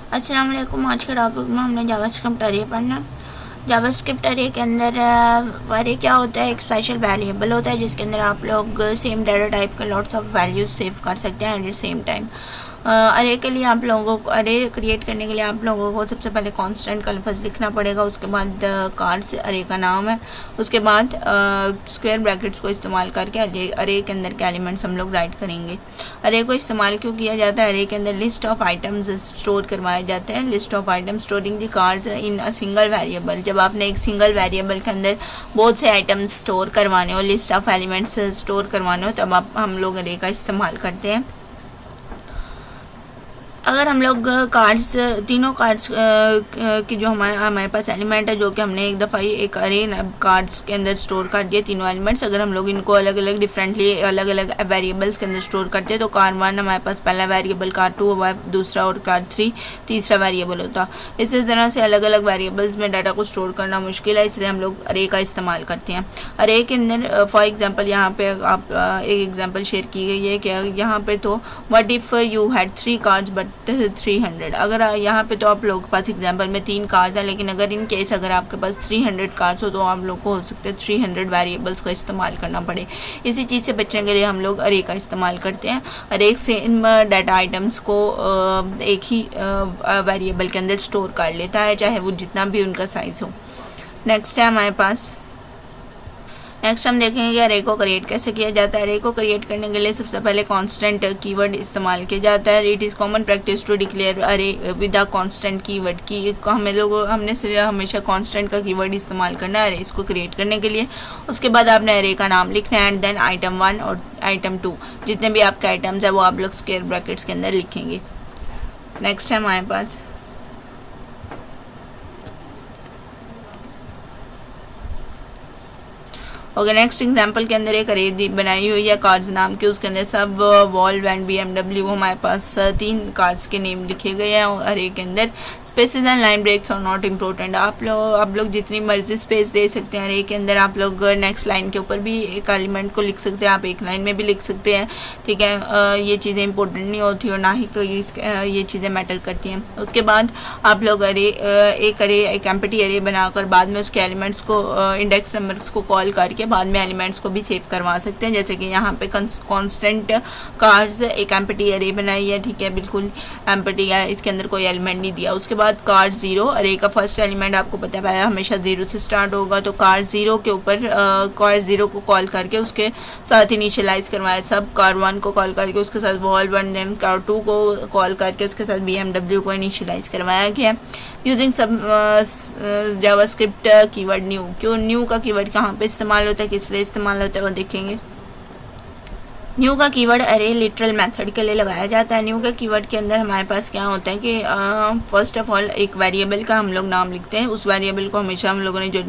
अस्सलाम वालेकुम। आज के टॉपिक में हमने जावास्क्रिप्ट अरे पढ़ना। जावास्क्रिप्ट अरे के अंदर अरे क्या होता है, एक स्पेशल वेरिएबल होता है जिसके अंदर आप लोग सेम डाटा टाइप के लॉट्स ऑफ वैल्यूज सेव कर सकते हैं एट द सेम टाइम। अरे के लिए आप लोगों को, अरे क्रिएट करने के लिए आप लोगों को सबसे पहले कांस्टेंट का लफ्ज़ लिखना पड़ेगा, उसके बाद कार्ड्स अरे का नाम है, उसके बाद स्क्वायर ब्रैकेट्स को इस्तेमाल करके अरे के अंदर के एलिमेंट्स हम लोग राइट करेंगे। अरे को इस्तेमाल क्यों किया जाता है? अरे के अंदर लिस्ट ऑफ आइटम्स स्टोर करवाए जाते हैं। List of item storing the cards in a single variable. जब आपने एक सिंगल वेरिएबल के अंदर बहुत से आइटम्स स्टोर करवाने हो, लिस्ट ऑफ एलिमेंट्स स्टोर करवाने हो, तब हम लोग अरे का इस्तेमाल करते हैं। अगर हम लोग कार्ड्स, तीनों कार्ड्स की जो हमारे पास एलिमेंट है, जो कि हमने एक दफ़ा ही एक अरे कार्ड्स के अंदर स्टोर कर दिए तीनों एलिमेंट्स, अगर हम लोग इनको अलग अलग डिफरेंटली अलग अलग वेरिएबल्स के अंदर स्टोर करते हैं तो कार वन हमारे पास पहला वेरिएबल, कार टू दूसरा और कार थ्री तीसरा वेरिएबल होता। इसी तरह से अलग अलग वेरिएबल्स में डाटा को स्टोर करना मुश्किल है, इसलिए हम लोग अरे का इस्तेमाल करते हैं। अरे के अंदर फॉर एग्जाम्पल यहाँ पे आप एक एग्जाम्पल शेयर की गई है कि यहाँ पे तो what if you had 3 cards but 300। अगर यहाँ पे तो आप लोगों के पास एग्जांपल में 3 कार्ड्स हैं, लेकिन अगर इन केस अगर आपके पास 300 कार्ड्स हो तो आप लोग को हो सकते हैं 300 वेरिएबल्स का इस्तेमाल करना पड़े। इसी चीज़ से बचने के लिए हम लोग अरे का इस्तेमाल करते हैं। अरे से इन डाटा आइटम्स को एक ही वेरिएबल के अंदर स्टोर कर लेता है, चाहे वो जितना भी उनका साइज़ हो। नेक्स्ट है हमारे पास, नेक्स्ट हम देखेंगे कि अरे को क्रिएट कैसे किया जाता है। अरे को क्रिएट करने के लिए सबसे पहले कांस्टेंट कीवर्ड इस्तेमाल किया जाता है। It is common practice to declare array with a constant keyword की हमने हमेशा कांस्टेंट का कीवर्ड इस्तेमाल करना है अरे इसको क्रिएट करने के लिए। उसके बाद आपने अरे का नाम लिखना है एंड देन आइटम 1 और आइटम 2, जितने भी आपके आइटम्स है वो आप लोग स्क्वायर ब्रैकेट्स के अंदर लिखेंगे। नेक्स्ट है हमारे पास, ओके नेक्स्ट एग्जांपल के अंदर एक अरे बनाई हुई है कार्ड्स नाम की, उसके अंदर सब वॉल्व एंड BMW हमारे पास 3 कार्ड्स के नेम लिखे गए हैं अरे के अंदर। Spaces and line breaks are not important. आप लोग जितनी मर्जी स्पेस दे सकते हैं अरे के अंदर। आप लोग नेक्स्ट लाइन के ऊपर भी एक एलिमेंट को लिख सकते हैं, आप एक लाइन में भी लिख सकते हैं, ठीक है। ये चीज़ें इंपॉर्टेंट नहीं होती और ना ही कोई ये चीज़ें मैटर करती हैं। उसके बाद आप लोग एक एम्प्टी अरे बनाकर बाद में उसके एलिमेंट्स को इंडेक्स नंबर्स को कॉल करके बाद में एलिमेंट्स को भी सेव करवा सकते हैं। जैसे कि यहाँ पे कांस्टेंट कार्ड्स एक एम्प्टी अरे बनाई है, ठीक है, बिल्कुल एम्प्टी है, इसके अंदर कोई एलिमेंट नहीं दिया। उसके बाद कार्ड 0, अरे का फर्स्ट एलिमेंट आपको पता है हमेशा 0 से स्टार्ट होगा, तो कार्ड 0 के ऊपर कार्ड 0 को कॉल करके उसके साथ इनिशियलाइज करवाया सब। कार्ड 1 को कॉल करके उसके साथ वॉल्व एंड देन कार्ड 2 को कॉल करके उसके साथ BMW को इनिशियलाइज करवाया गया यूजिंग सब जावास्क्रिप्ट कीवर्ड न्यू। क्यों न्यू का कीवर्ड कहाँ पे इस्तेमाल होता है, किस लिए इस्तेमाल होता है वो देखेंगे। न्यू का कीवर्ड अरे लिटरल मेथड के लिए लगाया जाता है। न्यू के कीवर्ड के अंदर हमारे पास क्या होता है कि फर्स्ट ऑफ ऑल एक वेरिएबल का हम लोग नाम लिखते हैं। उस वेरिएबल को हमेशा हम लोगों ने जो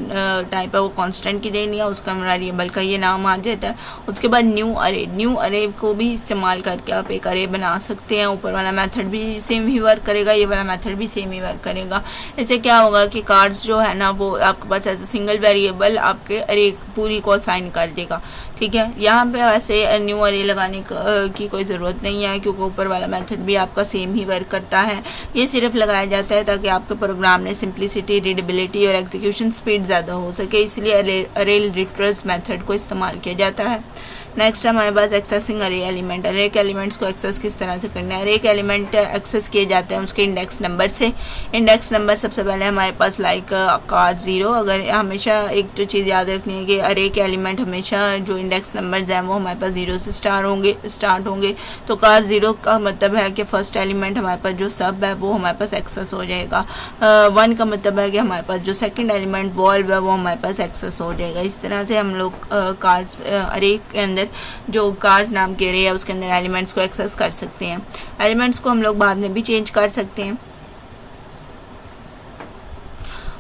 टाइप है वो कांस्टेंट की देनी है, उसका वेरिएबल का ये नाम आ जाता है। उसके बाद न्यू अरे को भी इस्तेमाल करके आप एक अरे बना सकते हैं। ऊपर वाला मेथड भी सेम ही वर्क करेगा, ये वाला मेथड भी सेम ही वर्क करेगा। इससे क्या होगा कि कार्ड्स जो है ना वो आपके पास एज ए सिंगल वेरिएबल आपके अरे पूरी को असाइन कर देगा, ठीक है। यहाँ पे वैसे न्यू अरे लगाने की कोई ज़रूरत नहीं है, क्योंकि ऊपर वाला मेथड भी आपका सेम ही वर्क करता है। ये सिर्फ लगाया जाता है ताकि आपके प्रोग्राम में सिंप्लिसिटी, रीडेबिलिटी और एग्जीक्यूशन स्पीड ज़्यादा हो सके, इसलिए अरे लिटरल्स मेथड को इस्तेमाल किया जाता है। नेक्स्ट हमारे पास एक्सेसिंग अरे एलिमेंट। अरे के एलिमेंट्स को एक्सेस किस तरह से करना है। अरे के एलिमेंट एक्सेस किए जाते हैं उसके इंडेक्स नंबर से। इंडेक्स नंबर सबसे पहले हमारे पास लाइक कार्ड 0। अगर हमेशा एक तो चीज़ याद रखनी है कि अरे के एलिमेंट हमेशा जो इंडेक्स नंबर्स हैं वो हमारे पास 0 से स्टार्ट होंगे, तो कार्ड 0 का मतलब है कि फर्स्ट एलिमेंट हमारे पास जो सब है वो हमारे पास एक्सेस हो जाएगा। 1 का मतलब है कि हमारे पास जो सेकेंड एलिमेंट वॉल्व है वो हमारे पास एक्सेस हो जाएगा। इस तरह से हम लोग कार्ड्स अरे के अंदर जो कार्ड्स नाम के अरे है उसके अंदर एलिमेंट्स को एक्सेस कर सकते हैं। एलिमेंट्स को हम लोग बाद में भी चेंज कर सकते हैं।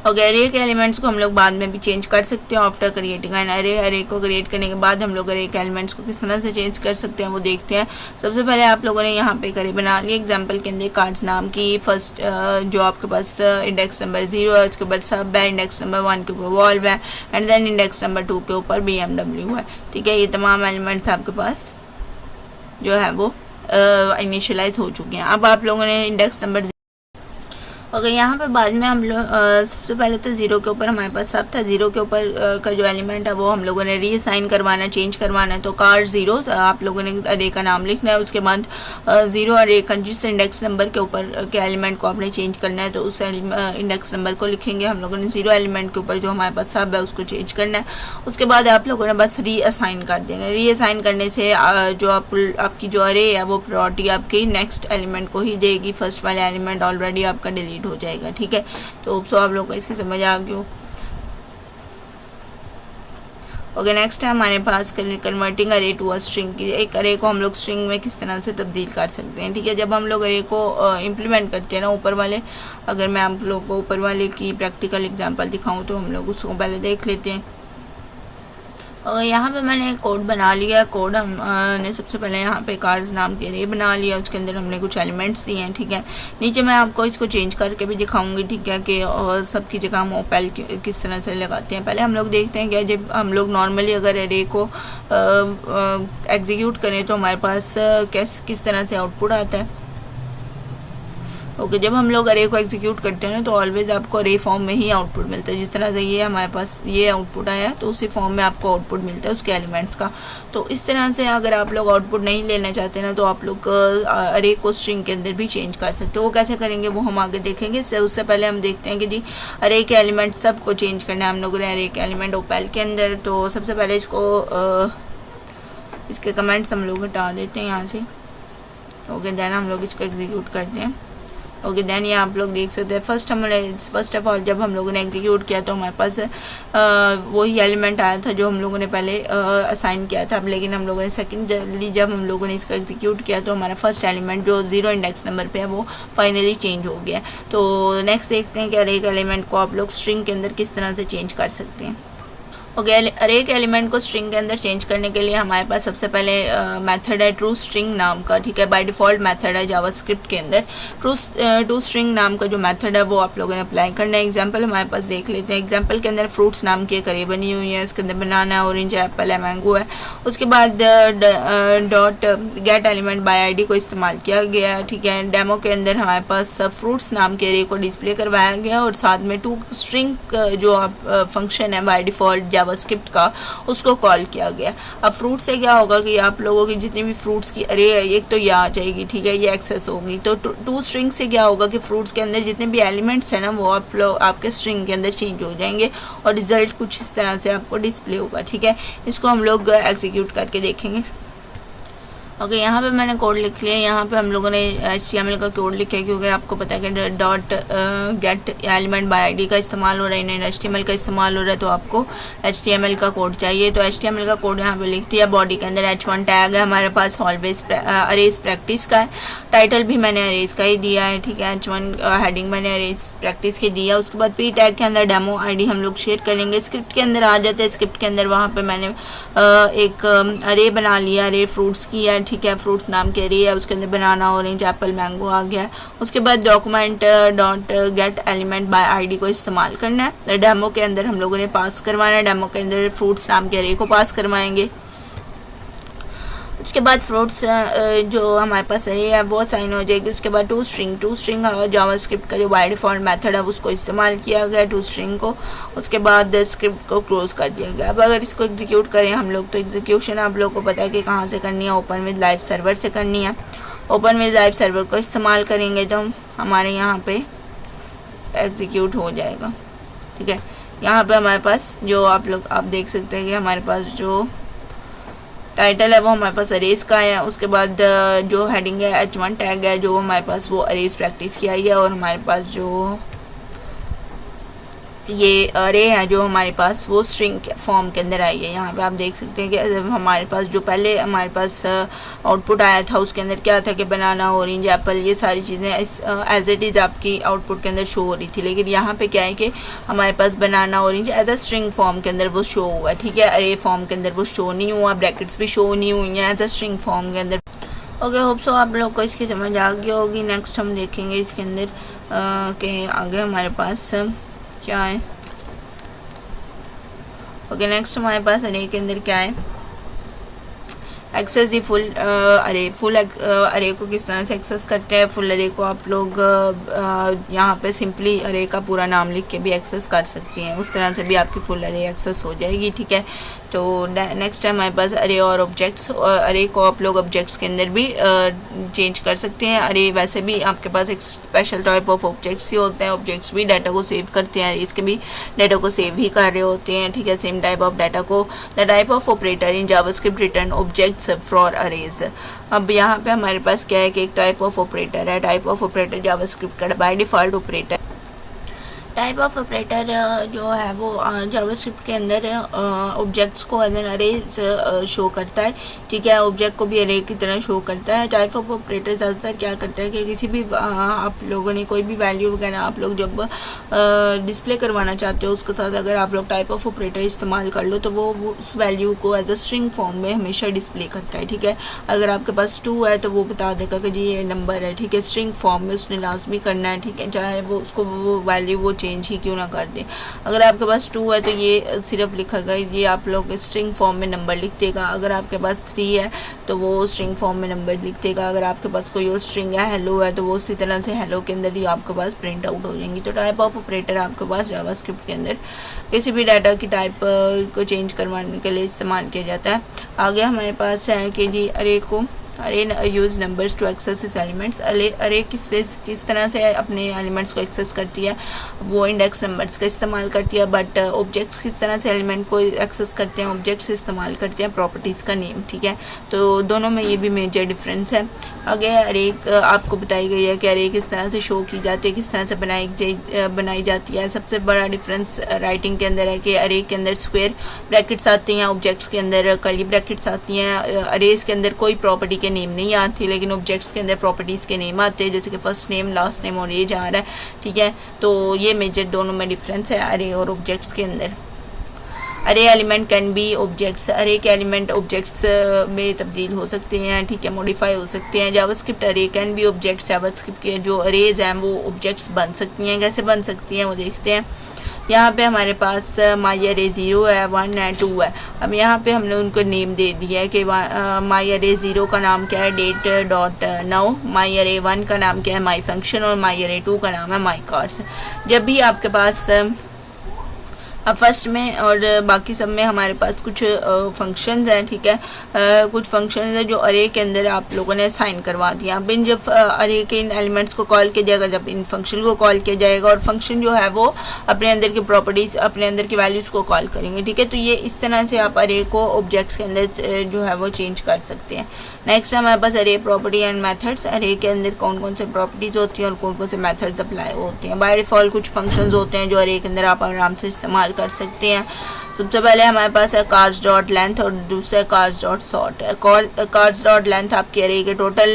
और अरे के एलिमेंट्स को हम लोग बाद में भी चेंज कर सकते हैं आफ्टर क्रिएटिंग एन अरे। अरे को क्रिएट करने के बाद हम लोग अरे के एलिमेंट्स को किस तरह से चेंज कर सकते हैं वो देखते हैं। सबसे पहले आप लोगों ने यहाँ पे अरे बना लिया। एग्जांपल के अंदर कार्ड्स नाम की फर्स्ट जो आपके पास इंडेक्स नंबर 0 है, उसके बाद सब है, इंडेक्स नंबर 1 के ऊपर वॉल्व है एंड देन इंडेक्स नंबर 2 के ऊपर BMW है, ठीक है। ये तमाम एलिमेंट्स आपके पास जो है वो इनिशियलाइज हो चुके हैं। अब आप लोगों ने इंडेक्स नंबर ओके, यहाँ पे बाद में हम लोग सबसे पहले तो ज़ीरो के ऊपर हमारे पास सब था, ज़ीरो के ऊपर का जो एलिमेंट है वो हम लोगों ने रीअसाइन करवाना, चेंज करवाना है। तो कार ज़ीरो आप लोगों ने अरे का नाम लिखना है, उसके बाद ज़ीरो अरे का जिस इंडेक्स नंबर के ऊपर के एलिमेंट को आपने चेंज करना है तो उस इंडेक्स नंबर को लिखेंगे। हम लोगों ने ज़ीरो एलिमेंट के ऊपर जो हमारे पास सब है उसको चेंज करना है। उसके बाद आप लोगों ने बस रीअसाइन कर देना है। रीअसाइन करने से जो आपकी जो अरे है वो प्रायोरिटी आपकी नेक्स्ट एलिमेंट को ही देगी, फर्स्ट वाला एलिमेंट ऑलरेडी आपका डिलीट हो जाएगा। ठीक है, तो आप लोगों को इसकी समझ आ गई हो। ओके, नेक्स्ट है हमारे पास कन्वर्टिंग अरे टू अ स्ट्रिंग की। एक अरे को हम लोग स्ट्रिंग में किस तरह से तब्दील कर सकते हैं। ठीक है, जब हम लोग अरे को इम्प्लीमेंट करते हैं ना ऊपर वाले, अगर मैं आप लोगों को ऊपर वाले की प्रैक्टिकल एग्जांपल दिखाऊं तो हम लोग उसको पहले देख लेते हैं। और यहाँ पे मैंने एक कोड बना लिया। कोड हमने सबसे पहले यहाँ पे कार्स नाम के अरे बना लिया, उसके अंदर हमने कुछ एलिमेंट्स दिए हैं। ठीक है, नीचे मैं आपको इसको चेंज करके भी दिखाऊंगी। ठीक है, कि सबकी जगह हम ओपेल किस तरह से लगाते हैं। पहले हम लोग देखते हैं कि जब हम लोग नॉर्मली अगर अरे को एग्जीक्यूट करें तो हमारे पास किस तरह से आउटपुट आता है। ओके, जब हम लोग अरे को एग्जीक्यूट करते हैं ना तो ऑलवेज आपको अरे फॉर्म में ही आउटपुट मिलता है। जिस तरह से ये हमारे पास ये आउटपुट आया तो उसी फॉर्म में आपको आउटपुट मिलता है उसके एलिमेंट्स का। तो इस तरह से अगर आप लोग आउटपुट नहीं लेना चाहते ना तो आप लोग अरे को स्ट्रिंग के अंदर भी चेंज कर सकते हो। वो कैसे करेंगे वो हम आगे देखेंगे। उससे पहले हम देखते हैं कि जी अरे के एलिमेंट सबको चेंज करना है हम लोगों ने अरे के एलिमेंट ओपेल के अंदर। तो सबसे पहले इसके कमेंट्स हम लोग हटा देते हैं यहाँ से। ओके, देन हम लोग इसको एग्जीक्यूट करते हैं। ओके, देन ये आप लोग देख सकते हैं फर्स्ट ऑफ ऑल जब हम लोगों ने एग्जीक्यूट किया तो हमारे पास वही एलिमेंट आया था जो हम लोगों ने पहले असाइन किया था। लेकिन हम लोगों ने सेकेंडली जब हम लोगों ने इसको एग्जीक्यूट किया तो हमारा फर्स्ट एलिमेंट जो ज़ीरो इंडेक्स नंबर पे है वो फाइनली चेंज हो गया। तो नेक्स्ट देखते हैं कि अरे के एलिमेंट को आप लोग स्ट्रिंग के अंदर किस तरह से चेंज कर सकते हैं। ओके, अरे के एलिमेंट को स्ट्रिंग के अंदर चेंज करने के लिए हमारे पास सबसे पहले मेथड है ट्रू स्ट्रिंग नाम का। ठीक है, बाय डिफ़ॉल्ट मेथड है जावास्क्रिप्ट के अंदर। ट्रू स्ट्रिंग नाम का जो मेथड है वो आप लोगों ने अप्लाई करना है। एग्जांपल हमारे पास देख लेते हैं। एग्जांपल के अंदर फ्रूट्स नाम की एक अरे बनी हुई है, इसके अंदर बनाना है, ऑरेंज है, एप्पल है, मैंगो है। उसके बाद dot gate element by ID को इस्तेमाल किया गया है। ठीक है, डेमो के अंदर हमारे पास फ्रूट्स नाम के अरे को डिस्प्ले करवाया गया और साथ में टू स्ट्रिंग जो फंक्शन है बाय डिफ़ॉल्ट जावास्क्रिप्ट का उसको कॉल किया गया। अब फ्रूट से क्या होगा कि आप लोगों की जितनी भी फ्रूट्स की अरे है एक तो ये आ जाएगी। ठीक है, ये एक्सेस होगी। तो टू स्ट्रिंग से क्या होगा कि फ्रूट्स के अंदर जितने भी एलिमेंट्स हैं ना वो आप लोग आपके स्ट्रिंग के अंदर चेंज हो जाएंगे और रिजल्ट कुछ इस तरह से आपको डिस्प्ले होगा। ठीक है, इसको हम लोग एग्जीक्यूट करके देखेंगे। ओके, यहाँ पे मैंने कोड लिख लिया। यहाँ पे हम लोगों ने HTML का कोड लिखा है क्योंकि आपको पता है कि dot gate element by ID का इस्तेमाल हो रहा है, नहीं HTML का इस्तेमाल हो रहा है, तो आपको HTML का कोड चाहिए। तो HTML का कोड यहाँ पे लिख दिया। बॉडी के अंदर H1 टैग है हमारे पास, ऑलवेज अरेज प्रैक्टिस का है। टाइटल भी मैंने अरेज का ही दिया है। ठीक है, H1 हेडिंग मैंने अरेज प्रैक्टिस के दिया। उसके बाद P टैग के अंदर डेमो आईडी हम लोग शेयर करेंगे। स्क्रिप्ट के अंदर आ जाते हैं। स्क्रिप्ट के अंदर वहाँ पर मैंने एक अरे बना लिया, अरे फ्रूट्स की है। ठीक है, फ्रूट्स नाम के अरे है, उसके अंदर बनाना, ऑरेंज, एप्पल, मैंगो आ गया है। उसके बाद document dot gate element by ID को इस्तेमाल करना है। डेमो के अंदर हम लोगों ने पास करवाना है। डेमो के अंदर फ्रूट्स नाम के अरे को पास करवाएंगे। उसके बाद फ्रूट्स जो हमारे पास अरे है वो साइन हो जाएगी। उसके बाद टू स्ट्रिंग जावास्क्रिप्ट का जो बाय डिफ़ॉल्ट मेथड है उसको इस्तेमाल किया गया टू स्ट्रिंग को। उसके बाद स्क्रिप्ट को क्लोज कर दिया गया। अब अगर इसको एग्जीक्यूट करें हम लोग तो एग्जीक्यूशन आप लोग को पता है कि कहाँ से करनी है, ओपन विद लाइव सर्वर से करनी है। ओपन विद लाइव सर्वर को इस्तेमाल करेंगे तो हमारे यहाँ पे एग्जीक्यूट हो जाएगा। ठीक है, यहाँ पे हमारे पास जो आप देख सकते हैं कि हमारे पास जो टाइटल है वो हमारे पास अरेज का है। उसके बाद जो हेडिंग है H1 टैग है जो हमारे पास वो अरेज प्रैक्टिस की आई है। और हमारे पास जो ये अरे है जो हमारे पास वो स्ट्रिंग फॉर्म के अंदर आई है। यहाँ पे आप देख सकते हैं कि हमारे पास जो पहले हमारे पास आउटपुट आया था उसके अंदर क्या था कि बनाना, ऑरेंज, एप्पल, ये सारी चीज़ें एज इट इज़ आपकी आउटपुट के अंदर शो हो रही थी। लेकिन यहाँ पे क्या है कि हमारे पास banana, orange as a string form के अंदर वो शो हुआ है। ठीक है, अरे फॉर्म के अंदर वो शो नहीं हुआ, ब्रैकेट्स भी शो नहीं हुई हैं एज अ स्ट्रिंग फॉर्म के अंदर। ओके, होप सो आप लोग को इसकी समझ आ गई होगी। नेक्स्ट हम देखेंगे इसके अंदर के आगे हमारे पास क्या है। ओके, नेक्स्ट हमारे पास अरे के अंदर क्या है। एक्सेस दी फुल अरे, फुल अरे को किस तरह से एक्सेस करते हैं। फुल अरे को आप लोग यहाँ पे सिंपली अरे का पूरा नाम लिख के भी एक्सेस कर सकती हैं, उस तरह से भी आपकी फुल अरे एक्सेस हो जाएगी, ठीक है। तो नेक्स्ट है हमारे पास अरे और ऑब्जेक्ट्स। अरे को आप लोग ऑब्जेक्ट्स के अंदर भी चेंज कर सकते हैं। अरे वैसे भी आपके पास एक स्पेशल टाइप ऑफ ऑब्जेक्ट्स ही होते हैं, ऑब्जेक्ट्स भी डाटा को सेव करते हैं, इसके भी डाटा को सेव ही कर रहे होते हैं, ठीक है। सेम टाइप ऑफ डाटा को the type of operator in JavaScript return objects for arrays. अब यहाँ पे हमारे पास क्या है कि एक टाइप ऑफ ऑपरेटर है, टाइप ऑफ ऑपरेटर जावास्क्रिप्ट का by default operator. Type of operator जो है वो जावास्क्रिप्ट के अंदर ऑब्जेक्ट्स को एज एन अरे शो करता है, ठीक है। ऑब्जेक्ट को भी अरे की तरह शो करता है। टाइप ऑफ ऑपरेटर ज़्यादातर क्या करता है कि किसी भी आप लोगों ने कोई भी वैल्यू वगैरह आप लोग जब डिस्प्ले करवाना चाहते हो उसके साथ अगर आप लोग टाइप ऑफ ऑपरेटर इस्तेमाल कर लो तो वो उस वैल्यू को एज अ स्ट्रिंग फॉर्म में हमेशा डिस्प्ले करता है, ठीक है। अगर आपके पास 2 है तो वो बता देगा कि जी ये नंबर है, ठीक है। स्ट्रिंग फॉर्म में उसने लाजमी करना है, ठीक है, चाहे वो उसको वो वैल्यू वो चेंज ही क्यों ना कर दे। अगर आपके पास 2 है तो ये सिर्फ लिखेगा, ये आप लोग स्ट्रिंग फॉर्म में नंबर लिख देगा। अगर आपके पास 3 है तो वो स्ट्रिंग फॉर्म में नंबर लिख देगा। अगर आपके पास कोई और स्ट्रिंग है, हेलो है, तो वो उसी तरह से हेलो के अंदर ही आपके पास प्रिंट आउट हो जाएंगी। तो टाइप ऑफ ऑपरेटर आपके पास जावास्क्रिप्ट के अंदर किसी भी डाटा की टाइप को चेंज करवाने के लिए इस्तेमाल किया जाता है। आगे हमारे पास है कि जी अरे को अरे यूज़ नंबर्स टू एक्सेस इस एलिमेंट्स। अरे किस तरह से अपने एलिमेंट्स को एक्सेस करती है, वो इंडेक्स नंबर्स का इस्तेमाल करती है। बट ऑब्जेक्ट्स किस तरह से एलिमेंट को एक्सेस करते हैं, ऑब्जेक्ट्स इस्तेमाल करते हैं प्रॉपर्टीज़ का नेम, ठीक है। तो दोनों में ये भी मेजर डिफरेंस है। आगे अरे आपको बताई गई है कि अरे किस तरह से शो की जाती है, किस तरह से बनाई जाती है। सबसे बड़ा डिफरेंस राइटिंग के अंदर है कि अरे के अंदर स्क्वायर ब्रैकेट्स आती हैं, ऑब्जेक्ट्स के अंदर कर्ली ब्रैकेट्स आती हैं। अरेज के अंदर कोई प्रॉपर्टी के नेम नहीं आती, लेकिन ऑब्जेक्ट्स के अंदर प्रॉपर्टीज़ के नेम आते हैं, जैसे कि फर्स्ट नेम, लास्ट नेम और एज आ रहा है, ठीक है। तो ये मेजर दोनों में डिफरेंस है अरे और ऑब्जेक्ट्स के अंदर। अरे एलिमेंट कैन बी ऑब्जेक्ट्स। अरे के एलिमेंट ऑब्जेक्ट्स में तब्दील हो सकते हैं, ठीक है, मॉडिफाई हो सकते हैं। जावास्क्रिप्ट अरे कैन बी ऑब्जेक्ट्स। जावास्क्रिप्ट के जो अरेज हैं वो ऑब्जेक्ट्स बन सकती हैं। कैसे बन सकती हैं वो देखते हैं। यहाँ पे हमारे पास माई अरे 0 है, 1 है, 2 है। अब यहाँ पे हमने उनको नेम दे दिया है कि माई अरे 0 का नाम क्या है, डेट डॉट नाउ। माई अरे 1 का नाम क्या है, माई फंक्शन। और माई अरे 2 का नाम है माई कार्ड्स। जब भी आपके पास अब फर्स्ट में और बाकी सब में हमारे पास कुछ फंक्शंस हैं, ठीक है। कुछ फंक्शंस हैं जो अरे के अंदर आप लोगों ने साइन करवा दिया। अब इन जब अरे के इन एलिमेंट्स को कॉल किया जाएगा, जब इन फंक्शन को कॉल किया जाएगा और फंक्शन जो है वो अपने अंदर की प्रॉपर्टीज़, अपने अंदर की वैल्यूज़ को कॉल करेंगे, ठीक है। तो ये इस तरह से आप अरे को ऑब्जेक्ट्स के अंदर जो है वो चेंज कर सकते हैं। नेक्स्ट हमारे पास अरे प्रॉपर्टी एंड मेथड्स। अरे के अंदर कौन कौन से प्रॉपर्टीज़ होती हैं और कौन कौन से मेथड्स अप्लाई होते हैं। बाय डिफ़ॉल्ट कुछ फंक्शंस होते हैं जो अरे के अंदर आप आराम से इस्तेमाल कर सकते हैं। सबसे पहले हमारे पास है कार्ड्स डॉट लेंथ और दूसरा cards dot sort. Cards dot length आपके अरे के टोटल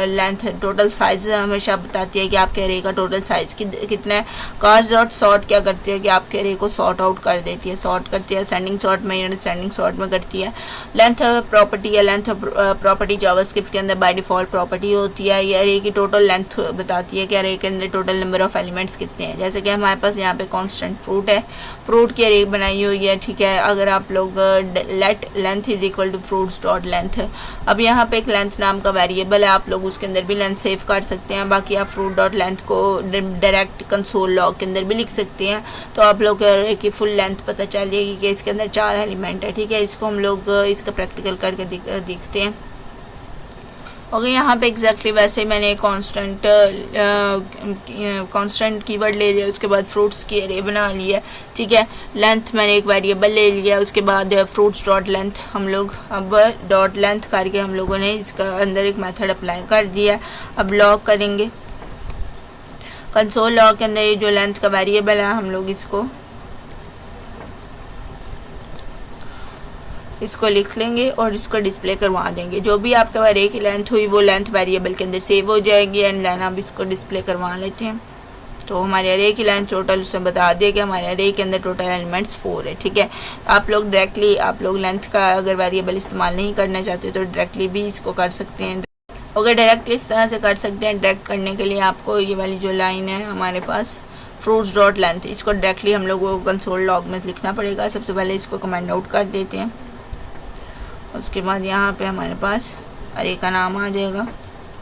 लेंथ, टोटल साइज हमेशा बताती है कि आपके अरे का टोटल साइज कितना है। कार्ड्स डॉट सॉर्ट क्या करती है कि आपके अरे को सॉर्ट आउट कर देती है, सॉर्ट करती है असेंडिंग सॉर्ट में या डिसेंडिंग सॉर्ट में करती है। लेंथ प्रॉपर्टी है, लेंथ प्रॉपर्टी जावास्क्रिप्ट के अंदर बाय डिफ़ॉल्ट प्रॉपर्टी होती है। ये अरे की टोटल लेंथ बताती है कि अरे के अंदर टोटल नंबर ऑफ एलिमेंट्स कितने हैं। जैसे कि हमारे पास यहाँ पे कांस्टेंट फ्रूट है, फ्रूट की अरे बनाई हुई है, ठीक है। अगर आप लोग let length is equal to fruits dot length. अब यहाँ पे एक लेंथ नाम का वेरिएबल है, आप लोग उसके अंदर भी लेंथ सेव कर सकते हैं। बाकी आप फ्रूट डॉट लेंथ को डायरेक्ट कंसोल लॉग के अंदर भी लिख सकते हैं, तो आप लोग की फुल लेंथ पता चलेगी कि इसके अंदर 4 एलिमेंट है, ठीक है। इसको हम लोग इसका प्रैक्टिकल करके देखते हैं। ओके, यहाँ पे एग्जैक्टली वैसे ही मैंने कांस्टेंट कीवर्ड ले लिया, उसके बाद फ्रूट्स की अरे बना लिया, ठीक है। लेंथ मैंने एक वेरिएबल ले लिया, उसके बाद फ्रूट्स डॉट लेंथ हम लोग अब डॉट लेंथ करके हम लोगों ने इसका अंदर एक मेथड अप्लाई कर दिया। अब लॉग करेंगे कंसोल लॉग के अंदर, ये जो लेंथ का वेरिएबल है हम लोग इसको लिख लेंगे और इसको डिस्प्ले करवा देंगे। जो भी आपके अरे की लेंथ हुई वो लेंथ वेरिएबल के अंदर सेव हो जाएगी। एंड देन अब इसको डिस्प्ले करवा लेते हैं। तो हमारे अरे की लेंथ टोटल उसने बता दिया कि हमारे अरे के अंदर टोटल एलिमेंट्स 4 है, ठीक है। आप लोग डायरेक्टली आप लोग लेंथ का अगर वेरिएबल इस्तेमाल नहीं करना चाहते तो डायरेक्टली भी इसको कर सकते हैं। अगर डायरेक्टली इस तरह से कर सकते हैं, डायरेक्ट करने के लिए आपको ये वाली जो लाइन है हमारे पास फ्रूट्स डॉट लेंथ, इसको डायरेक्टली हम लोग को कंसोल लॉग में लिखना पड़ेगा। सबसे पहले इसको कमेंट आउट कर देते हैं उसके बाद यहाँ पे हमारे पास अरे का नाम आ जाएगा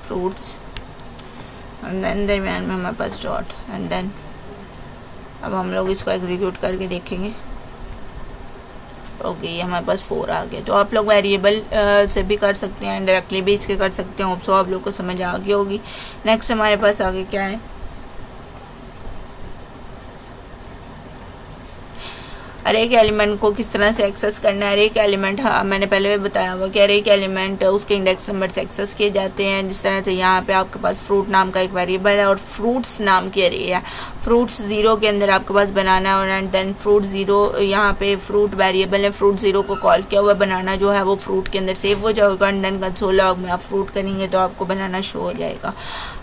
फ्रूट्स, एंड देन दरमियान में हमारे पास डॉट, एंड देन अब हम लोग इसको एग्जीक्यूट करके देखेंगे। ओके ये हमारे पास 4 आ गया। तो आप लोग वेरिएबल से भी कर सकते हैं, डायरेक्टली भी इसके कर सकते हैं। सो आप लोग को समझ आ गई होगी। नेक्स्ट हमारे पास आगे क्या है, अरे एक एलिमेंट को किस तरह से एक्सेस करना है। अरे एक एलिमेंट, हाँ मैंने पहले भी बताया हुआ कि अरे एक एलिमेंट उसके इंडेक्स नंबर से एक्सेस किए जाते हैं। जिस तरह से यहाँ पे आपके पास फ्रूट नाम का एक वेरिएबल है और फ्रूट्स नाम की अरे है। फ्रूट्स 0 के अंदर आपके पास बनाना है, और एंड देन फ्रूट 0 यहाँ पे फ्रूट वेरिएबल है, फ्रूट 0 को कॉल किया हुआ बनाना जो है वो फ्रूट के अंदर सेव हो जाएगा, एंड देन कंसोल लॉग में आप फ्रूट करेंगे तो आपको बनाना शो हो जाएगा।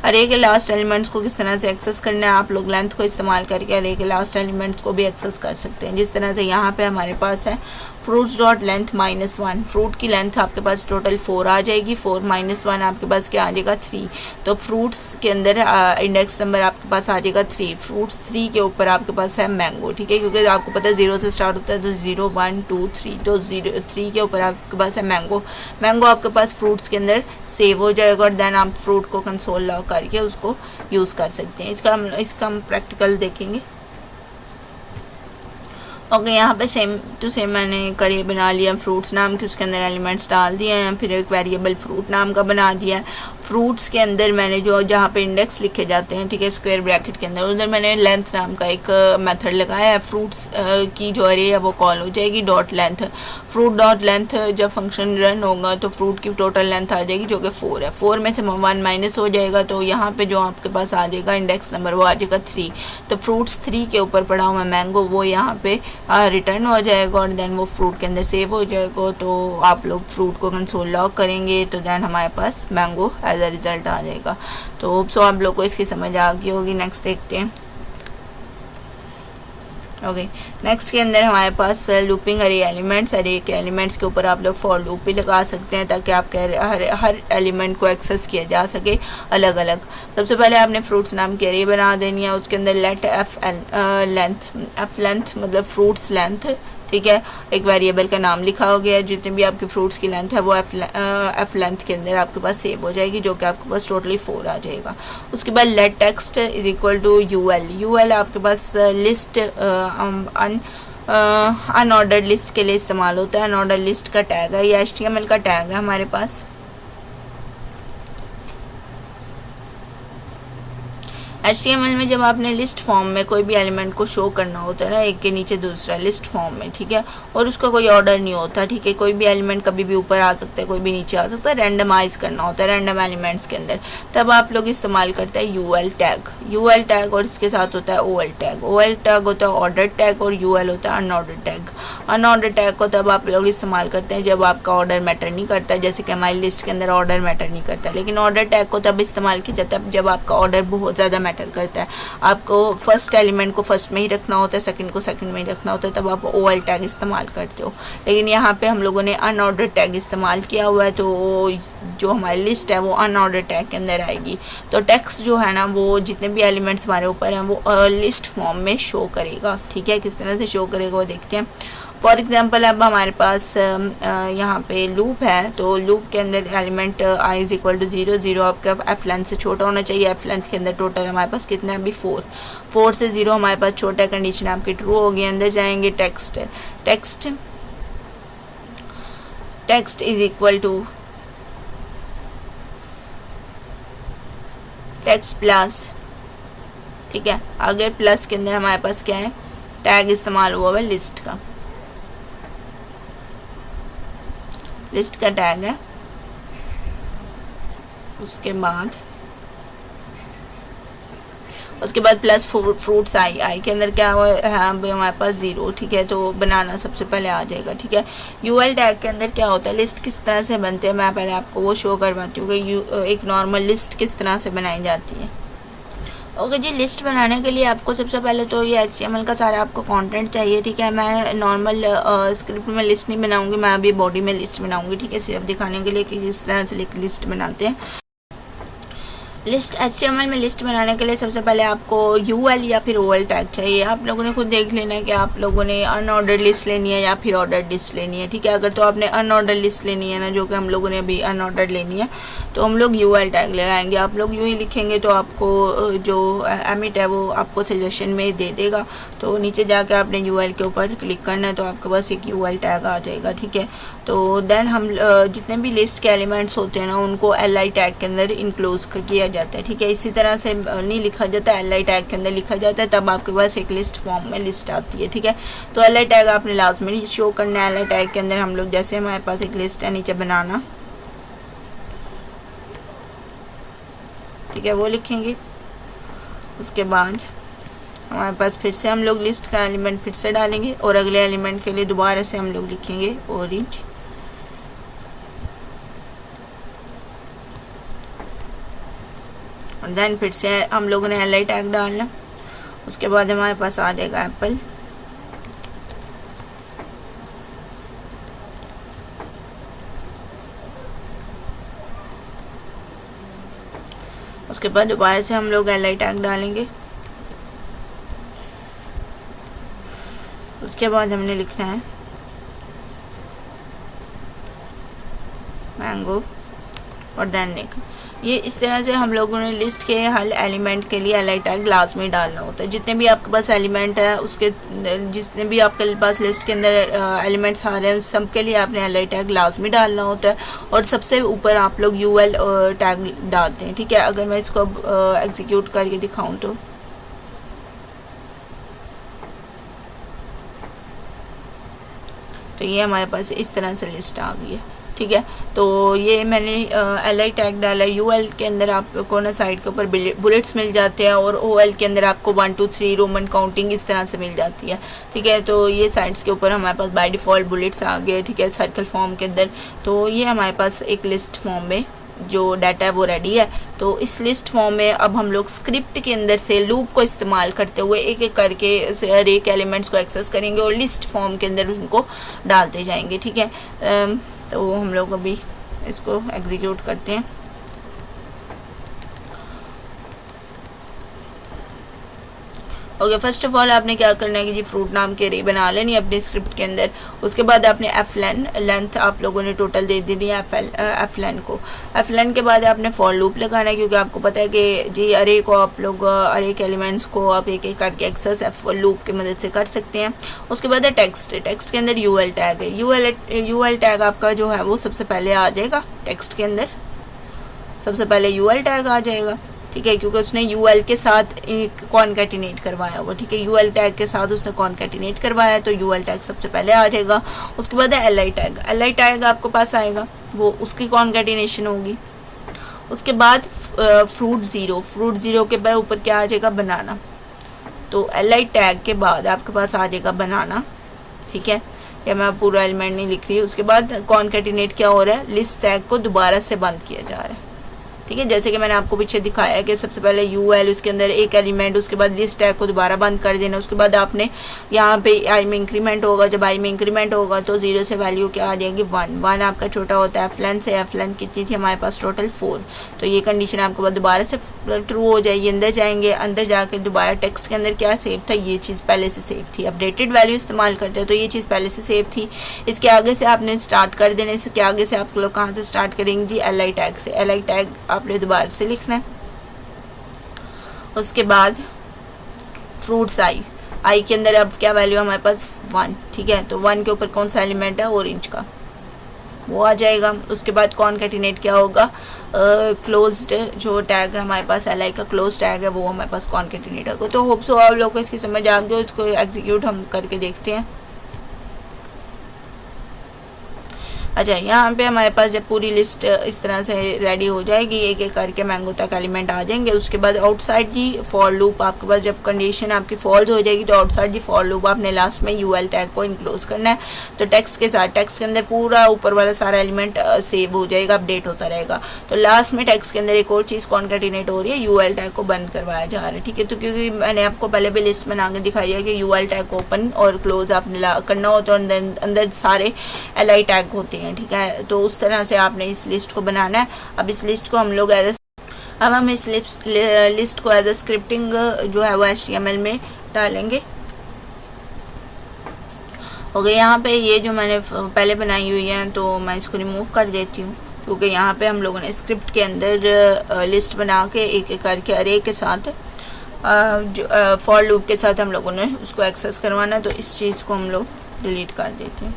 अरे के लास्ट एलिमेंट्स को किस तरह से एक्सेस करना है, आप लोग लेंथ को इस्तेमाल करके अरे के लास्ट एलिमेंट्स को भी एक्सेस कर सकते हैं। जिस तरह से यहाँ पे हमारे पास है फ्रूट्स डॉट लेंथ -1, फ्रूट की लेंथ आपके पास टोटल 4 आ जाएगी, 4 - 1 आपके पास क्या आ जाएगा 3। तो फ्रूट्स के अंदर इंडेक्स नंबर आपके पास आ जाएगा 3, फ्रूट्स 3 के ऊपर आपके पास है मैंगो, ठीक है, क्योंकि आपको पता है 0 से स्टार्ट होता है तो 0 1 2 3, तो 3 के ऊपर आपके पास है मैंगो। मैंगो आपके पास फ्रूट्स के अंदर सेव हो जाएगा, और देन आप फ्रूट को कंसोल लॉग करके उसको यूज़ कर सकते हैं। इसका हम प्रैक्टिकल देखेंगे। ओके यहाँ पे सेम टू सेम मैंने करिए बना लिया फ्रूट्स नाम की, उसके अंदर एलिमेंट्स डाल दिए हैं, फिर एक वेरिएबल फ्रूट नाम का बना दिया है। फ्रूट्स के अंदर मैंने जो जहाँ पे इंडेक्स लिखे जाते हैं, ठीक है, स्क्वायर ब्रैकेट के अंदर, उधर मैंने लेंथ नाम का एक मेथड लगाया है। फ्रूट्स की जो अरे है वो कॉल हो जाएगी dot length, fruit dot length जब फंक्शन रन होगा तो फ्रूट की टोटल लेंथ आ जाएगी जो कि 4 है। 4 में से 1 माइनस हो जाएगा, तो यहाँ पे जो आपके पास आ जाएगा इंडेक्स नंबर वो आ जाएगा 3। तो फ्रूट्स 3 के ऊपर पड़ा हुआ मैंगो वो यहाँ पे रिटर्न हो जाएगा, और देन वो फ्रूट के अंदर सेव हो जाएगा। तो आप लोग फ्रूट को कंसोल लॉग करेंगे तो देन हमारे पास मैंगो एज अ रिज़ल्ट आ जाएगा। तो सो आप लोग को इसकी समझ आ गई होगी। नेक्स्ट देखते हैं। ओके नेक्स्ट के अंदर हमारे पास लूपिंग अरे एलिमेंट्स, अरे के एलिमेंट्स के ऊपर आप लोग फॉर लूप भी लगा सकते हैं ताकि आपके हर एलिमेंट को एक्सेस किया जा सके अलग अलग। सबसे पहले आपने फ्रूट्स नाम की अरे बना देनी है, उसके अंदर लेट एफ लेंथ मतलब फ्रूट्स लेंथ, ठीक है, एक वेरिएबल का नाम लिखा हो गया है। जितने भी आपके फ्रूट्स की लेंथ है वो एफ लेंथ के अंदर आपके पास सेव हो जाएगी, जो कि आपके पास टोटली 4 आ जाएगा। उसके बाद let text is equal to UL आपके पास लिस्ट अनऑर्डर्ड लिस्ट के लिए इस्तेमाल होता है। अनऑर्डर्ड लिस्ट का टैग है, ये HTML का टैग है हमारे पास। HTML में जब आपने लिस्ट फॉर्म में कोई भी एलिमेंट को शो करना होता है ना, एक के नीचे दूसरा लिस्ट फॉर्म में, ठीक है, और उसका कोई ऑर्डर नहीं होता, ठीक है, कोई भी एलिमेंट कभी भी ऊपर आ सकता है, कोई भी नीचे आ सकता है, रैंडमाइज करना होता है रैंडम एलिमेंट्स के अंदर, तब आप लोग इस्तेमाल करते हैं यूएल टैग, और इसके साथ होता है ओएल टैग होता है ऑर्डर टैग, और यूएल होता है अनऑर्डर टैग को तब आप लोग इस्तेमाल करते हैं जब आपका ऑर्डर मैटर नहीं करता है, जैसे कि हमारी लिस्ट के अंदर ऑर्डर मैटर नहीं करता, लेकिन ऑर्डर टैग को तब इस्तेमाल किया जाता है जब आपका ऑर्डर बहुत ज़्यादा मैटर करता है। आपको फर्स्ट एलिमेंट को फर्स्ट में ही रखना होता है, सेकंड को सेकंड में ही रखना होता है, तब आप ओएल टैग इस्तेमाल करते हो। लेकिन यहाँ पे हम लोगों ने अनऑर्डर टैग इस्तेमाल किया हुआ है, तो जो हमारी लिस्ट है वो अनऑर्डर टैग के अंदर आएगी। तो टेक्स्ट जो है ना वो जितने भी एलिमेंट्स हमारे ऊपर हैं वो लिस्ट फॉर्म में शो करेगा, ठीक है, किस तरह से शो करेगा वो देखते हैं। फॉर एग्जाम्पल अब हमारे पास यहाँ पे लूप है, तो लूप के अंदर element i is equal to 0, 0 आपका एफ लेंथ से छोटा होना चाहिए। एफ लेंथ के अंदर टोटल हमारे पास कितना है अभी 4 से 0 हमारे पास छोटा है, कंडीशन आपकी ट्रू होगी। अंदर जाएंगे text is equal to text plus, ठीक है, अगर प्लस के अंदर हमारे पास क्या है टैग इस्तेमाल हुआ है लिस्ट का टैग है। उसके बाद प्लस फ्रूट्स आई के अंदर क्या है हमारे पास 0, ठीक है, तो बनाना सबसे पहले आ जाएगा, ठीक है। यूएल टैग के अंदर क्या होता है, लिस्ट किस तरह से बनते हैं मैं पहले आपको वो शो करवाती हूँ कि एक नॉर्मल लिस्ट किस तरह से बनाई जाती है। ओके जी, लिस्ट बनाने के लिए आपको सबसे पहले तो ये HTML का सारा आपको कंटेंट चाहिए, ठीक है। मैं नॉर्मल स्क्रिप्ट में लिस्ट नहीं बनाऊंगी, मैं अभी बॉडी में लिस्ट बनाऊंगी, ठीक है, सिर्फ दिखाने के लिए कि किस तरह से लिस्ट बनाते हैं। लिस्ट HTML में लिस्ट बनाने के लिए सबसे पहले आपको UL या फिर OL टैग चाहिए। आप लोगों ने खुद देख लेना है कि आप लोगों ने अनऑर्डर लिस्ट लेनी है या फिर ऑर्डर लिस्ट लेनी है, ठीक है। अगर तो आपने अनऑर्डर लिस्ट लेनी है ना, जो कि हम लोगों ने अभी अनऑर्डर लेनी है, तो हम लोग UL टैग लगाएंगे। आप लोग यूँ ही लिखेंगे तो आपको जो एमिट है वो आपको सजेशन में दे देगा। तो नीचे जाके आपने UL के ऊपर क्लिक करना है तो आपके पास एक UL टैग आ जाएगा, ठीक है। तो देन हम जितने भी लिस्ट के एलिमेंट्स होते हैं ना, उनको LI टैग के अंदर इनक्लोज किया जाता है, ठीक है। इसी तरह से नहीं लिखा जाता, LI टैग के अंदर लिखा जाता है, तब आपके पास एक लिस्ट फॉर्म में लिस्ट आती है, ठीक है। तो LI टैग आपने लाजमी शो करना है। LI टैग के अंदर हम लोग, जैसे हमारे पास एक लिस्ट है नीचे बनाना, ठीक है, वो लिखेंगे। उसके बाद हमारे पास फिर से हम लोग लिस्ट का एलिमेंट फिर से डालेंगे और अगले एलिमेंट के लिए दोबारा से हम लोग लिखेंगे ऑरेंज। और देन फिर से हम लोगों ने LI टैग डालना। उसके बाद हमारे पास आ जाएगा एप्पल। उसके बाद दोबारा से हम लोग LI टैग डालेंगे। उसके बाद हमने लिखना है मैंगो और देन नेक। ये इस तरह से हम लोगों ने लिस्ट के हर एलिमेंट के लिए LI टैग लाजमी डालना होता है। जितने भी आपके पास एलिमेंट है, उसके जितने भी आपके पास लिस्ट के अंदर एलिमेंट्स आ रहे हैं, सब के लिए आपने LI टैग लाजमी डालना होता है। और सबसे ऊपर आप लोग UL टैग डालते हैं, ठीक है। अगर मैं इसको एग्जीक्यूट करके दिखाऊँ तो ये हमारे पास इस तरह से लिस्ट आ गई है, ठीक है। तो ये मैंने LI टैग डाला। UL के अंदर आपको ना साइड के ऊपर बुलेट्स मिल जाते हैं और OL के अंदर आपको 1 2 3 रोमन काउंटिंग इस तरह से मिल जाती है, ठीक है। तो ये साइड्स के ऊपर हमारे पास बाय डिफ़ॉल्ट बुलेट्स आ गए, ठीक है, सर्कल फॉर्म के अंदर। तो ये हमारे पास एक लिस्ट फॉर्म में जो डाटा है वो रेडी है। तो इस लिस्ट फॉर्म में अब हम लोग स्क्रिप्ट के अंदर से लूप को इस्तेमाल करते हुए एक एक करके हर एक एलिमेंट्स को एक्सेस करेंगे और लिस्ट फॉर्म के अंदर उनको डालते जाएंगे, ठीक है। तो हम लोग अभी इसको एग्जीक्यूट करते हैं। ओके, फर्स्ट ऑफ ऑल आपने क्या करना है कि जी फ्रूट नाम के रे बना लेनी है अपने स्क्रिप्ट के अंदर। उसके बाद आपने लेंथ आप लोगों ने टोटल दे देनी है flen को। flen के बाद आपने फॉर लूप लगाना है, क्योंकि आपको पता है कि जी अरे को आप लोग अरे के एलिमेंट्स को आप एक एक करके एक्सेस लूप की मदद से कर सकते हैं। उसके बाद है टेक्स्ट के अंदर UL टैग है। UL टैग आपका जो है वो सबसे पहले आ जाएगा। टेक्स्ट के अंदर सबसे पहले UL टैग आ जाएगा, ठीक है, क्योंकि उसने UL के साथ कॉन्कैटिनेट करवाया हुआ, ठीक है। UL टैग के साथ उसने कॉन्कैटिनेट करवाया तो UL टैग सबसे पहले आ जाएगा। उसके बाद है LI टैग आपके पास आएगा, वो उसकी कॉन्कैटिनेशन होगी। उसके बाद फ्रूट ज़ीरो के बाद ऊपर क्या आ जाएगा, बनाना। तो LI टैग के बाद आपके पास आ जाएगा बनाना, ठीक है। या मैं पूरा एलिमेंट नहीं लिख रही। उसके बाद कॉन्कैटिनेट क्या हो रहा है, लिस्ट टैग को दोबारा से बंद किया जा रहा है, ठीक है। जैसे कि मैंने आपको पीछे दिखाया कि सबसे पहले UL, उसके अंदर एक एलिमेंट, उसके बाद लिस्ट टैग को दोबारा बंद कर देना। उसके बाद आपने यहाँ पे I में इंक्रीमेंट होगा। जब I में इंक्रीमेंट होगा तो 0 से वैल्यू क्या आ जाएगी, 1 आपका छोटा होता है flen से। flen कितनी थी हमारे पास, टोटल 4। तो ये कंडीशन आपके पास दोबारा से ट्रू हो जाएगी। अंदर जाएंगे, अंदर जाके दोबारा टेक्स्ट के अंदर क्या सेव था, ये चीज़ पहले से सेव थी। अपडेटेड वैल्यू इस्तेमाल करते हैं तो ये चीज़ पहले से सेव थी। इसके आगे से आपने स्टार्ट कर देना। इसके आगे से आप लोग कहाँ से स्टार्ट करेंगे जी, LI टैग से। LI टैग आपने दोबारा से लिखना है। उसके बाद फ्रूट्स आई के अंदर अब क्या वैल्यू है हमारे पास, 1, ठीक है। तो 1 के ऊपर कौन सा एलिमेंट है, ऑरेंज का, वो आ जाएगा। उसके बाद कॉन्कैटिनेट क्या होगा, क्लोज्ड जो टैग है हमारे पास LI का क्लोज टैग है, वो हमारे पास कॉन्कैटिनेट होगा। तो होप सो आप लोगों को इसकी समझ आ गई। इसको एग्जीक्यूट हम करके देखते हैं। अच्छा, यहाँ पे हमारे पास जब पूरी लिस्ट इस तरह से रेडी हो जाएगी, एक एक करके मैंगो तक एलिमेंट आ जाएंगे। उसके बाद आउटसाइड जी फॉर लूप आपके पास जब कंडीशन आपकी फॉल्स हो जाएगी तो आउटसाइड जी फॉर लूप आपने लास्ट में UL टैग को इनक्लोज करना है। तो टेक्स्ट के साथ, टेक्स्ट के अंदर पूरा ऊपर वाला सारा एलिमेंट सेव हो जाएगा, अपडेट होता रहेगा। तो लास्ट में टेक्स्ट के अंदर एक और चीज़ कॉन्कैटिनेट हो रही है, UL टैग को बंद करवाया जा रहा है, ठीक है। तो क्योंकि मैंने आपको पहले भी लिस्ट बना के दिखाई है कि UL टैग को ओपन और क्लोज आपने करना होता है, अंदर सारे LI टैग होते हैं, ठीक है। तो उस तरह से आपने इस लिस्ट को बनाना है। अब इस लिस्ट को हम लोग अब हम इस लिस्ट को एज अ स्क्रिप्टिंग जो है वो HTML में डालेंगे। ओके, यहाँ पे ये जो मैंने पहले बनाई हुई है तो मैं इसको रिमूव कर देती हूँ, क्योंकि यहाँ पे हम लोगों ने स्क्रिप्ट के अंदर लिस्ट बना के एक एक करके अरे के साथ जो फॉर लूप के साथ हम लोगों ने उसको एक्सेस करवाना है, तो इस चीज़ को हम लोग डिलीट कर देते हैं।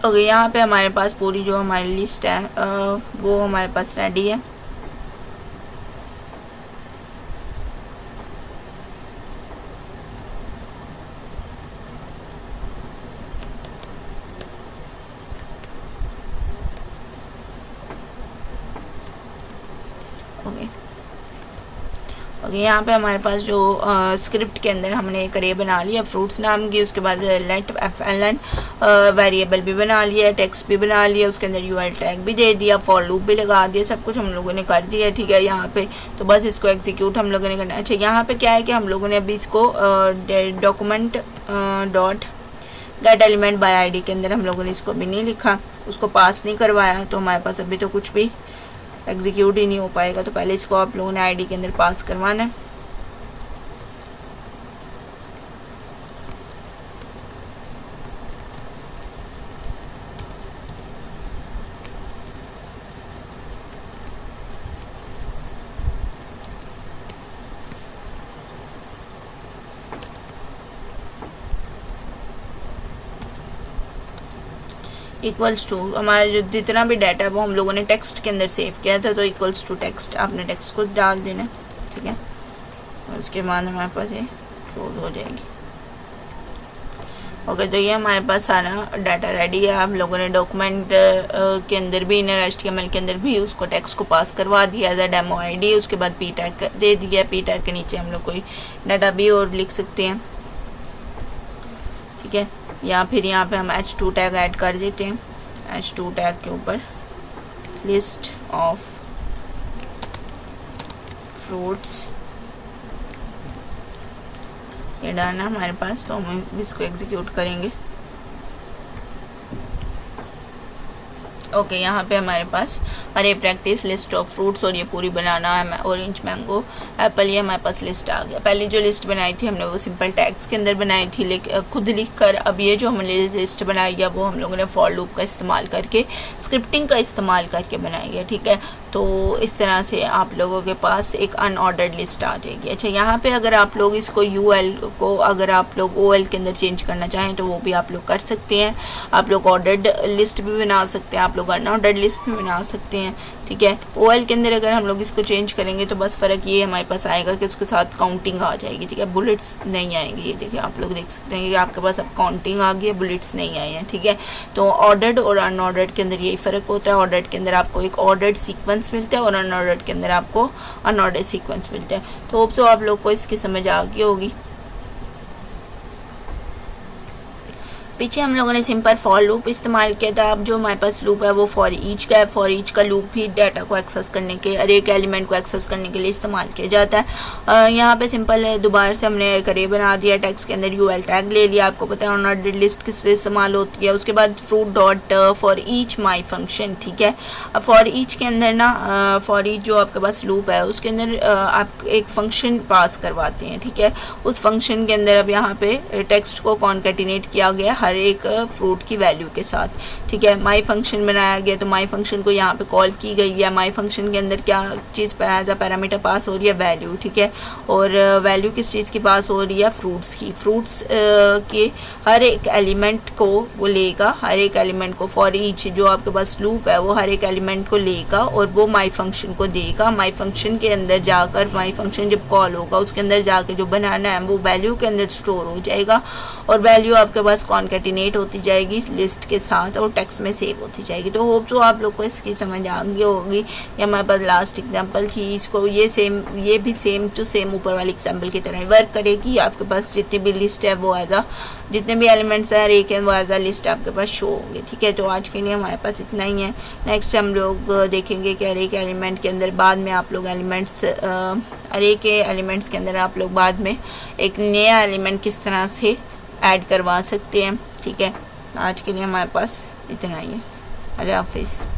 ओके, यहाँ पे हमारे पास पूरी जो हमारी लिस्ट है वो हमारे पास रेडी है। ओके, यहाँ पे हमारे पास जो स्क्रिप्ट के अंदर हमने एक अरे बना लिया फ्रूट्स नाम की, उसके बाद लेट FLN वेरिएबल भी बना लिया, टेक्स्ट भी बना लिया, उसके अंदर UL टैग भी दे दिया, फॉर लूप भी लगा दिया, सब कुछ हम लोगों ने कर दिया। ठीक है, यहाँ पे तो बस इसको एग्जीक्यूट हम लोगों ने करना है। अच्छा, यहाँ पे क्या है कि हम लोगों ने अभी इसको document dot gate element by ID के अंदर हम लोगों ने इसको भी नहीं लिखा, उसको पास नहीं करवाया, तो हमारे पास अभी तो कुछ भी एग्जीक्यूट ही नहीं हो पाएगा। तो पहले इसको आप लोगों ने ID के अंदर पास करवाना है। इक्वल्स टू हमारा जो जितना भी डाटा है वो हम लोगों ने टेक्स्ट के अंदर सेव किया था, तो इक्वल्स टू टेक्स्ट आपने टेक्स्ट को डाल देना। ठीक है, और उसके बाद हमारे पास ये क्लोज हो जाएगी। ओके, तो ये हमारे पास सारा डाटा रेडी है। हम लोगों ने डॉक्यूमेंट के अंदर भी इनर HTML के अंदर भी उसको टेक्स्ट को पास करवा दिया एज अ डेमो ID, उसके बाद P टैग दे दिया। P टैग के नीचे हम लोग कोई डाटा भी और लिख सकते हैं। ठीक है, या फिर यहाँ पे हम H2 टैग ऐड कर देते हैं। H2 टैग के ऊपर लिस्ट ऑफ फ्रूट्स ये डालना हमारे पास, तो हम इसको एग्जीक्यूट करेंगे। ओके, यहाँ पे हमारे पास अरे प्रैक्टिस लिस्ट ऑफ फ्रूट्स और ये पूरी बनाना है, ऑरेंज मैंगो एप्पल, ये हमारे पास लिस्ट आ गया। पहले जो लिस्ट बनाई थी हमने वो सिंपल टैग्स के अंदर बनाई थी खुद लिख कर। अब ये जो हमने लिस्ट बनाई है वो हम लोगों ने फॉर लूप का इस्तेमाल करके, स्क्रिप्टिंग का इस्तेमाल करके बनाई है। ठीक है, तो इस तरह से आप लोगों के पास एक अनऑर्डर्ड लिस्ट आ जाएगी। अच्छा, यहाँ पे अगर आप लोग इसको UL को अगर आप लोग OL के अंदर चेंज करना चाहें तो वो भी आप लोग कर सकते हैं। आप लोग ऑर्डर्ड लिस्ट भी बना सकते हैं, आप लोग अनऑर्डर्ड लिस्ट भी बना सकते हैं। ठीक है, OL के अंदर अगर हम लोग इसको चेंज करेंगे तो बस फ़र्क ये हमारे पास आएगा कि उसके साथ काउंटिंग आ जाएगी। ठीक है, बुलेट्स नहीं आएंगे। ये देखिए, आप लोग देख सकते हैं कि आपके पास अब काउंटिंग आ गई है, बुलेट्स नहीं आए हैं। ठीक है, तो ऑर्डर्ड और अनऑर्डर्ड के अंदर यही फ़र्क होता है। ऑर्डर्ड के अंदर आपको एक ऑर्डर्ड सीक्वेंस मिलता है और अनऑर्डर्ड के अंदर आपको अनऑर्डर्ड सीक्वेंस मिलता है। तो होप सो आप लोग को इसकी समझ आ गई होगी। पीछे हम लोगों ने सिंपल फॉर लूप इस्तेमाल किया था। अब जो हमारे पास लूप है वो फॉर ईच का है। फॉर ईच का लूप भी डाटा को एक्सेस करने के, अरे के एलिमेंट को एक्सेस करने के लिए इस्तेमाल किया जाता है। यहाँ पे सिंपल है, दोबारा से हमने एक अरे बना दिया, टेक्स्ट के अंदर UL टैग ले लिया। आपको पता है अनऑर्डर्ड लिस्ट किस लिए इस्तेमाल होती है। उसके बाद fruit dot for each my function. ठीक है, अब फॉर ईच के अंदर ना फॉर ईच जो आपके पास लूप है उसके अंदर आप एक फंक्शन पास करवाते हैं। ठीक है, उस फंक्शन के अंदर अब यहाँ पे टेक्स्ट को कॉन्केटिनेट किया गया हर एक फ्रूट की वैल्यू के साथ। ठीक है, माई फंक्शन बनाया गया, तो माई फंक्शन को यहाँ पे कॉल की गई है। माई फंक्शन के अंदर क्या चीज़ एज अ पैरामीटर पास हो रही है, वैल्यू। ठीक है, और वैल्यू किस चीज़ की पास हो रही है, फ्रूट्स की। फ्रूट्स के हर एक एलिमेंट को वो लेगा, हर एक एलिमेंट को फॉर ईच जो आपके पास लूप है वो हर एक एलिमेंट को लेगा और वो माई फंक्शन को देगा। माई फंक्शन के अंदर जाकर, माई फंक्शन जब कॉल होगा उसके अंदर जाके जो बनाना है वो वैल्यू के अंदर स्टोर हो जाएगा और वैल्यू आपके पास कॉन्केटिनेट होती जाएगी लिस्ट के साथ और टेक्स्ट में सेव होती जाएगी। तो होप तो आप लोग को इसकी समझ आ गई होगी। ये हमारे पास लास्ट एग्जांपल थी, इसको ये भी सेम टू सेम ऊपर वाली एग्जांपल की तरह वर्क करेगी। आपके पास जितनी भी लिस्ट है वो एज जितने भी एलिमेंट्स हैं एक है वो एज अ लिस्ट आपके पास शो होंगे। ठीक है, तो आज के लिए हमारे पास इतना ही है। नेक्स्ट हम लोग देखेंगे कि अरे के एलिमेंट के अंदर बाद में आप लोग एलिमेंट्स अरे के एलिमेंट्स के अंदर आप लोग बाद में एक नया एलिमेंट किस तरह से ऐड करवा सकते हैं। ठीक है, आज के लिए हमारे पास इतना ही है। अल्लाह हाफिज़।